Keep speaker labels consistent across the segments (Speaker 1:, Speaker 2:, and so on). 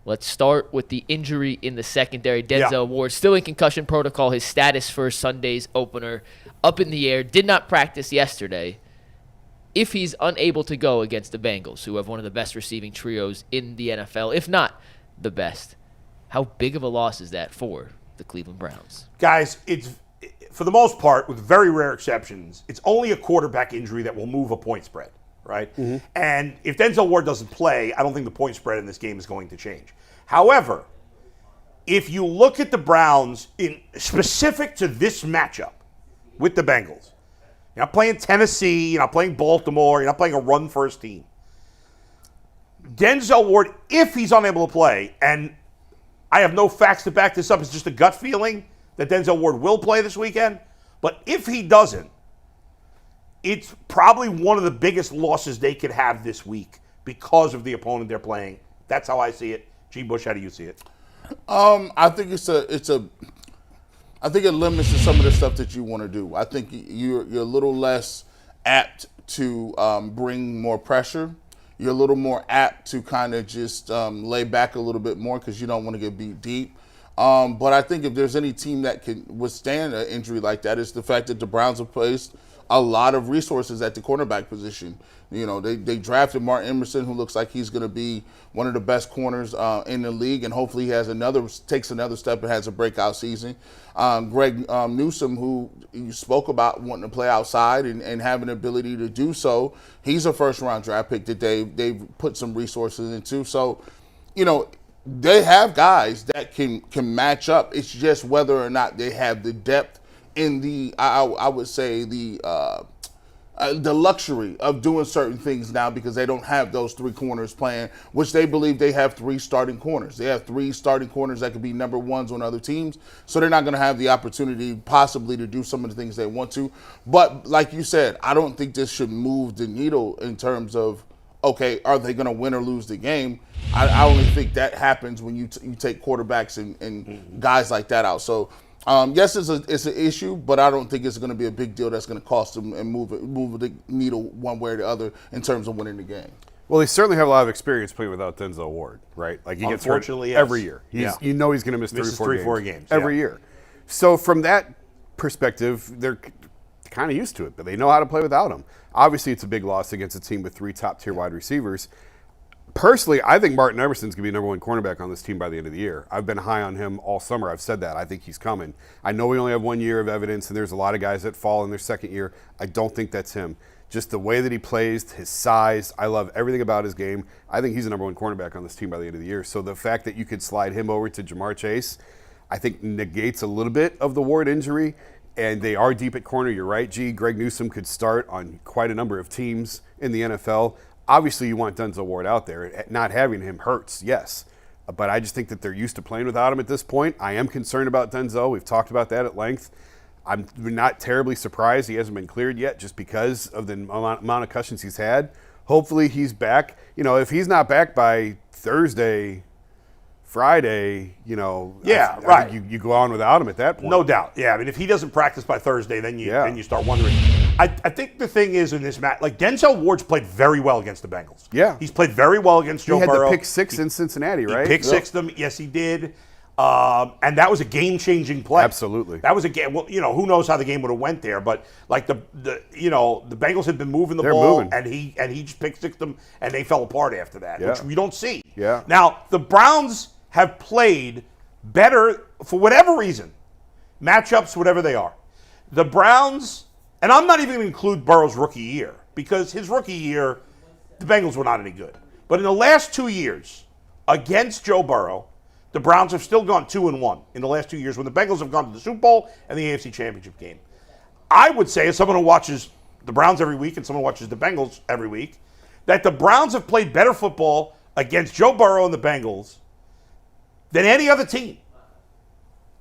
Speaker 1: Let's start with the injury in the secondary. Denzel Ward still in concussion protocol. His status for Sunday's opener up in the air. Did not practice yesterday. If he's unable to go against the Bengals, who have one of the best receiving trios in the NFL, if not the best, how big of a loss is that for the Cleveland Browns?
Speaker 2: Guys, it's for the most part, with very rare exceptions, it's only a quarterback injury that will move a point spread, right? Mm-hmm. And if Denzel Ward doesn't play, I don't think the point spread in this game is going to change. However, if you look at the Browns in specific to this matchup with the Bengals, you're not playing Tennessee, you're not playing Baltimore, you're not playing a run-first team. Denzel Ward, if he's unable to play, and I have no facts to back this up, it's just a gut feeling that Denzel Ward will play this weekend. But if he doesn't, it's probably one of the biggest losses they could have this week because of the opponent they're playing. That's how I see it. G. Bush, how do you see it?
Speaker 3: I think I think it limits to some of the stuff that you want to do. I think you're a little less apt to bring more pressure. You're a little more apt to kind of just lay back a little bit more because you don't want to get beat deep. But I think if there's any team that can withstand an injury like that, it's the fact that the Browns have placed a lot of resources at the cornerback position. You know, they drafted Martin Emerson, who looks like he's going to be one of the best corners in the league, and hopefully he takes another step and has a breakout season. Greg Newsome, who you spoke about wanting to play outside and having the ability to do so, he's a first-round draft pick that they've put some resources into. So, you know, they have guys that can match up. It's just whether or not they have the depth in the, I would say, the luxury of doing certain things now because they don't have those three corners playing, which they believe they have three starting corners. They have three starting corners that could be number ones on other teams, so they're not going to have the opportunity possibly to do some of the things they want to. But like you said, I don't think this should move the needle in terms of, okay, are they going to win or lose the game? I only think that happens when you take quarterbacks and guys like that out. So, yes, it's an issue, but I don't think it's going to be a big deal that's going to cost them and move the needle one way or the other in terms of winning the game.
Speaker 4: Well, they certainly have a lot of experience playing without Denzel Ward, right? Like he gets hurt every year. You know he's going to miss 3-4 games every year. So from that perspective, they're kind of used to it, but they know how to play without him. Obviously, it's a big loss against a team with three top-tier wide receivers. Personally, I think Martin Emerson's going to be number one cornerback on this team by the end of the year. I've been high on him all summer. I've said that. I think he's coming. I know we only have 1 year of evidence, and there's a lot of guys that fall in their second year. I don't think that's him. Just the way that he plays, his size, I love everything about his game. I think he's the number one cornerback on this team by the end of the year. So the fact that you could slide him over to Jamar Chase, I think negates a little bit of the Ward injury. And they are deep at corner. You're right, G. Greg Newsome could start on quite a number of teams in the NFL. Obviously, you want Denzel Ward out there. Not having him hurts, yes. But I just think that they're used to playing without him at this point. I am concerned about Denzel. We've talked about that at length. I'm not terribly surprised he hasn't been cleared yet just because of the amount of concussions he's had. Hopefully he's back. You know, if he's not back by Thursday, Friday, you know, I think you go on without him at that point.
Speaker 2: No doubt. Yeah, I mean, if he doesn't practice by Thursday, then you start wondering. I think the thing is in this match, like Denzel Ward's played very well against the Bengals.
Speaker 4: Yeah.
Speaker 2: He's played very well against Joe Burrow.
Speaker 4: He had the pick six in Cincinnati, right?
Speaker 2: He pick sixed them. Yes, he did. And that was a game-changing play.
Speaker 4: Absolutely.
Speaker 2: That was a game. Well, you know, who knows how the game would have went there, but like the Bengals had been moving the ball, and he just pick sixed them, and they fell apart after that, which we don't see.
Speaker 4: Yeah.
Speaker 2: Now the Browns have played better for whatever reason, matchups, whatever they are. The Browns, and I'm not even going to include Burrow's rookie year because his rookie year, the Bengals were not any good. But in the last 2 years against Joe Burrow, the Browns have still gone 2-1 in the last 2 years when the Bengals have gone to the Super Bowl and the AFC Championship game. I would say, as someone who watches the Browns every week and someone who watches the Bengals every week, that the Browns have played better football against Joe Burrow and the Bengals than any other team.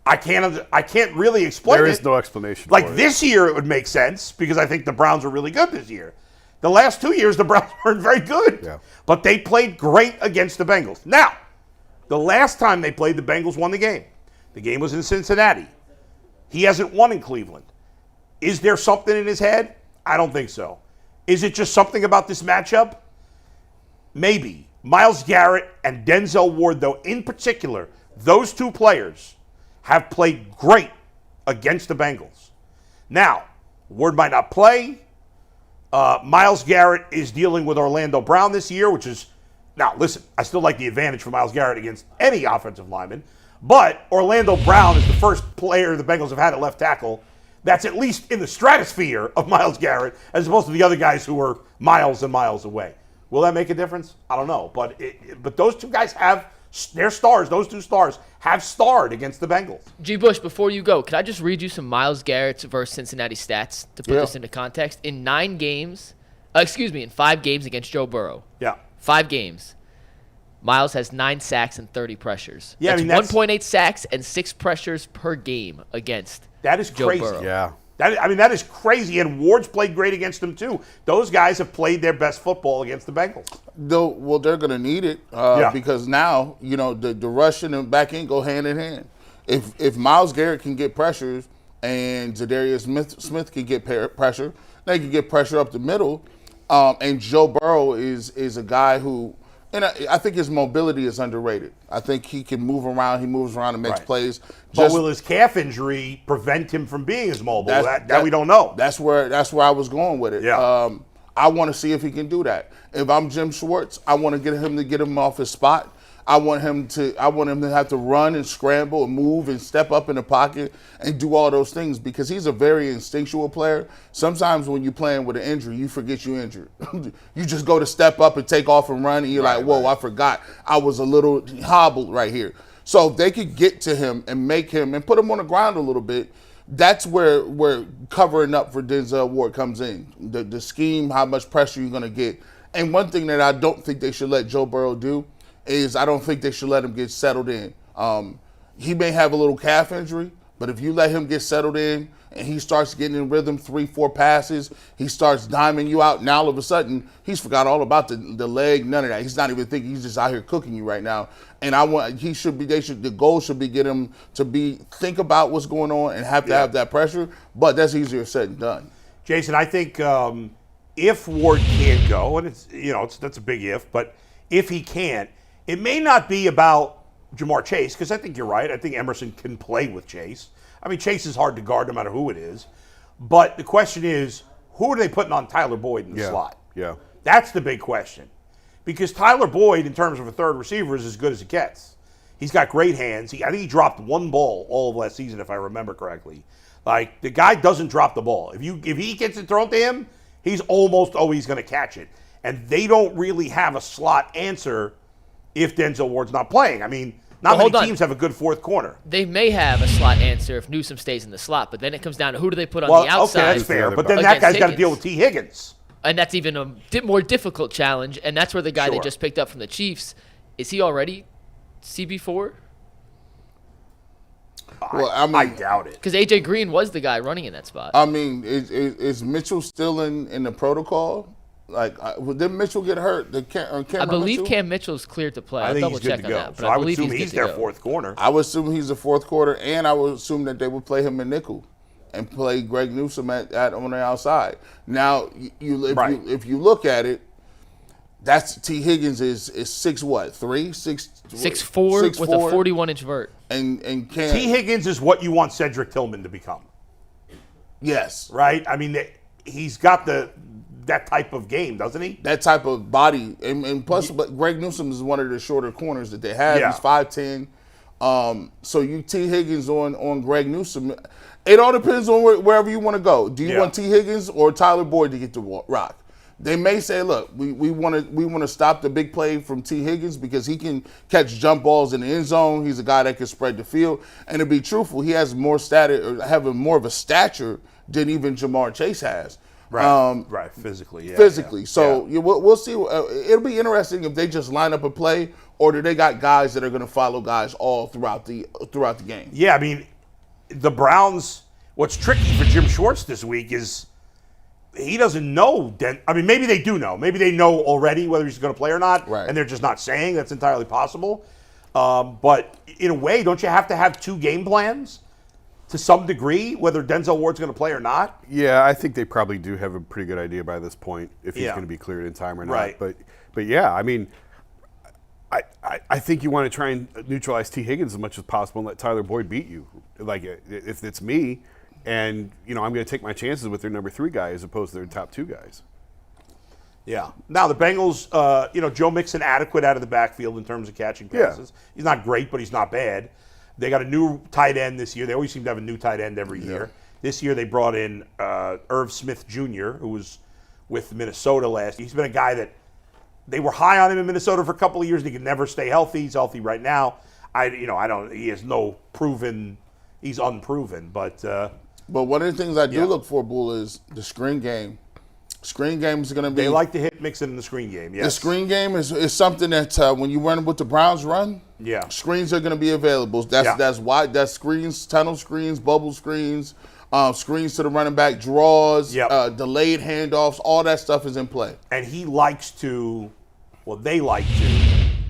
Speaker 2: I can't really explain it.
Speaker 4: There is no explanation
Speaker 2: like
Speaker 4: for it.
Speaker 2: This year it would make sense because I think the Browns are really good this year. The last 2 years the Browns weren't very good. But they played great against the Bengals. Now, the last time they played, the Bengals won the game. The game was in Cincinnati. He hasn't won in Cleveland. Is there something in his head? I don't think so. Is it just something about this matchup? Maybe. Myles Garrett and Denzel Ward, though, in particular, those two players have played great against the Bengals. Now, Ward might not play. Myles Garrett is dealing with Orlando Brown this year, which is, now listen, I still like the advantage for Myles Garrett against any offensive lineman, but Orlando Brown is the first player the Bengals have had at left tackle that's at least in the stratosphere of Myles Garrett, as opposed to the other guys who are miles and miles away. Will that make a difference? I don't know, but those two guys have their stars. Those two stars have starred against the Bengals.
Speaker 1: G. Bush, before you go, can I just read you some Myles Garrett's versus Cincinnati stats to put this into context? In 5 games against Joe Burrow.
Speaker 2: Yeah.
Speaker 1: 5 games. Myles has 9 sacks and 30 pressures.
Speaker 2: Yeah,
Speaker 1: that's 1.8 sacks and 6 pressures per game against
Speaker 2: that is
Speaker 1: Joe
Speaker 2: crazy.
Speaker 1: Burrow.
Speaker 4: Yeah.
Speaker 2: That is crazy, and Ward's played great against them too. Those guys have played their best football against the Bengals.
Speaker 3: Well, they're going to need it because now, the rush and the back end go hand in hand. If Myles Garrett can get pressures and Zadarius Smith can get pressure, they can get pressure up the middle. And Joe Burrow is a guy who, and I think his mobility is underrated. I think he can move around. He moves around and makes plays.
Speaker 2: But will his calf injury prevent him from being as mobile? That we don't know.
Speaker 3: That's where I was going with it.
Speaker 2: Yeah.
Speaker 3: I want to see if he can do that. If I'm Jim Schwartz, I want to get him off his spot. I want him to have to run and scramble and move and step up in the pocket and do all those things because he's a very instinctual player. Sometimes when you're playing with an injury, you forget you're injured. You just go to step up and take off and run, and you're like, whoa, I forgot. I was a little hobbled right here. So if they could get to him and make him and put him on the ground a little bit, that's where covering up for Denzel Ward comes in. The scheme, how much pressure you're going to get. And one thing that I don't think they should let Joe Burrow do is I don't think they should let him get settled in. He may have a little calf injury, but if you let him get settled in and he starts getting in rhythm, 3-4 passes, he starts diming you out, now all of a sudden he's forgot all about the leg, none of that. He's not even thinking, he's just out here cooking you right now. And the goal should be get him to think about what's going on and have to have that pressure, but that's easier said than done.
Speaker 2: Jason, I think if Ward can't go, and that's a big if, but if he can't, it may not be about Jamar Chase, because I think you're right. I think Emerson can play with Chase. I mean, Chase is hard to guard no matter who it is. But the question is, who are they putting on Tyler Boyd in the slot?
Speaker 4: Yeah.
Speaker 2: That's the big question. Because Tyler Boyd, in terms of a third receiver, is as good as it gets. He's got great hands. I think he dropped one ball all of last season, if I remember correctly. Like, the guy doesn't drop the ball. If he gets it thrown to him, he's almost always going to catch it. And they don't really have a slot answer if Denzel Ward's not playing. I mean, not many teams have a good fourth corner.
Speaker 1: They may have a slot answer if Newsome stays in the slot, but then it comes down to who do they put on the outside.
Speaker 2: Okay, that's fair. But then that guy's got to deal with T. Higgins.
Speaker 1: And that's even a more difficult challenge, and that's where the guy they just picked up from the Chiefs, is he already CB4?
Speaker 3: Well, I
Speaker 2: doubt it.
Speaker 1: Because A.J. Green was the guy running in that spot.
Speaker 3: I mean, is Mitchell still in the protocol? Like, did Mitchell get hurt?
Speaker 1: I believe Cam Mitchell's cleared to play. I'll double check on that. But
Speaker 2: so I would assume he's their fourth corner.
Speaker 3: I would assume he's the fourth quarter, and I would assume that they would play him in nickel and play Greg Newsome on the outside. Now, if you look at it, that's T. Higgins is 6'3",
Speaker 1: 6'4" with a 41-inch vert.
Speaker 3: And Cam,
Speaker 2: T. Higgins is what you want Cedric Tillman to become.
Speaker 3: Yes.
Speaker 2: Right? I mean, he's got that type of game, doesn't he?
Speaker 3: That type of body. And plus, but Greg Newsome is one of the shorter corners that they have.
Speaker 2: Yeah.
Speaker 3: He's 5'10". So you T. Higgins on Greg Newsome. It all depends on wherever you want to go. Do you want T. Higgins or Tyler Boyd to get the rock? They may say, look, we want to stop the big play from T. Higgins because he can catch jump balls in the end zone. He's a guy that can spread the field. And to be truthful, he has more more of a stature than even Jamar Chase has.
Speaker 2: Right, physically.
Speaker 3: Physically. So we'll see. It'll be interesting if they just line up a play, or do they got guys that are going to follow guys all throughout the game?
Speaker 2: Yeah, I mean, the Browns. What's tricky for Jim Schwartz this week is he doesn't know. I mean, maybe they do know. Maybe they know already whether he's going to play or not, and they're just not saying. That's entirely possible. But in a way, don't you have to have two game plans? To some degree, whether Denzel Ward's going to play or not?
Speaker 4: Yeah, I think they probably do have a pretty good idea by this point if he's going to be cleared in time or not.
Speaker 2: Right.
Speaker 4: But yeah, I mean, I think you want to try and neutralize T. Higgins as much as possible and let Tyler Boyd beat you. Like, if it's me, and I'm going to take my chances with their number 3 guy as opposed to their top 2 guys.
Speaker 2: Yeah. Now the Bengals, Joe Mixon adequate out of the backfield in terms of catching passes. Yeah. He's not great, but he's not bad. They got a new tight end this year. They always seem to have a new tight end every year. This year they brought in Irv Smith Jr., who was with Minnesota last year. He's been a guy that they were high on him in Minnesota for a couple of years, and he could never stay healthy. He's healthy right now. He has no proven. He's unproven, but
Speaker 3: one of the things I do look for, Bull, is the screen game. Screen game is going to be.
Speaker 2: They like to hit Mixon in the screen game. Yes,
Speaker 3: the screen game is something that when you run what the Browns run, screens are going to be available. That's wide. That's screens, tunnel screens, bubble screens, screens to the running back, draws, delayed handoffs. All that stuff is in play.
Speaker 2: And he likes to. Well, they like to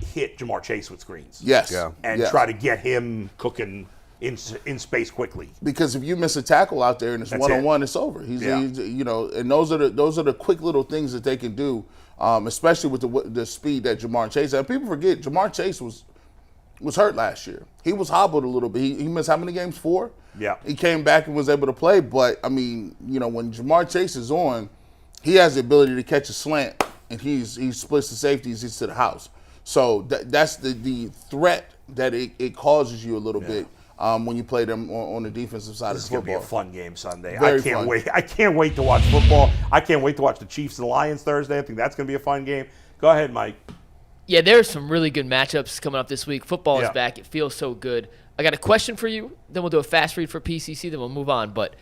Speaker 2: hit Jamar Chase with screens.
Speaker 3: Yes.
Speaker 2: And try to get him cooking in space quickly.
Speaker 3: Because if you miss a tackle out there and it's one-on-one, it's over. He's and those are the quick little things that they can do, especially with the speed that Jamar Chase had. People forget Jamar Chase was hurt last year. He was hobbled a little bit. He missed how many games? 4?
Speaker 2: Yeah.
Speaker 3: He came back and was able to play, but I mean, when Jamar Chase is on, he has the ability to catch a slant, and he splits the safeties, he's to the house. So that's the threat that it causes you a little bit when you play them on the defensive side of football.
Speaker 2: This is going to be a fun game Sunday.
Speaker 3: Very
Speaker 2: I can't
Speaker 3: fun.
Speaker 2: wait. I can't wait to watch football. I can't wait to watch the Chiefs and Lions Thursday. I think that's going to be a fun game. Go ahead, Mike.
Speaker 1: Yeah, there's some really good matchups coming up this week. Football is back. It feels so good. I got a question for you. Then we'll do a fast read for PCC. Then we'll move on. But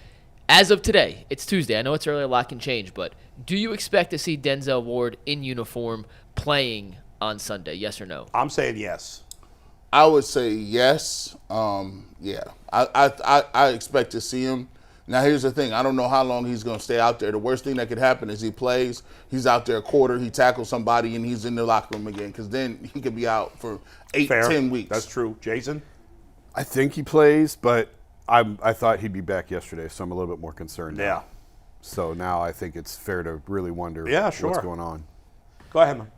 Speaker 1: as of today, it's Tuesday. I know it's early, a lot can change. But do you expect to see Denzel Ward in uniform playing on Sunday? Yes or no?
Speaker 2: I'm saying yes.
Speaker 3: I would say yes. I expect to see him. Now, here's the thing. I don't know how long he's going to stay out there. The worst thing that could happen is he plays, he's out there a quarter, he tackles somebody, and he's in the locker room again, because then he could be out for 8-10 weeks.
Speaker 2: That's true. Jason?
Speaker 4: I think he plays, but I thought he'd be back yesterday, so I'm a little bit more concerned now. So now I think it's fair to really wonder what's going on.
Speaker 2: Go ahead, man.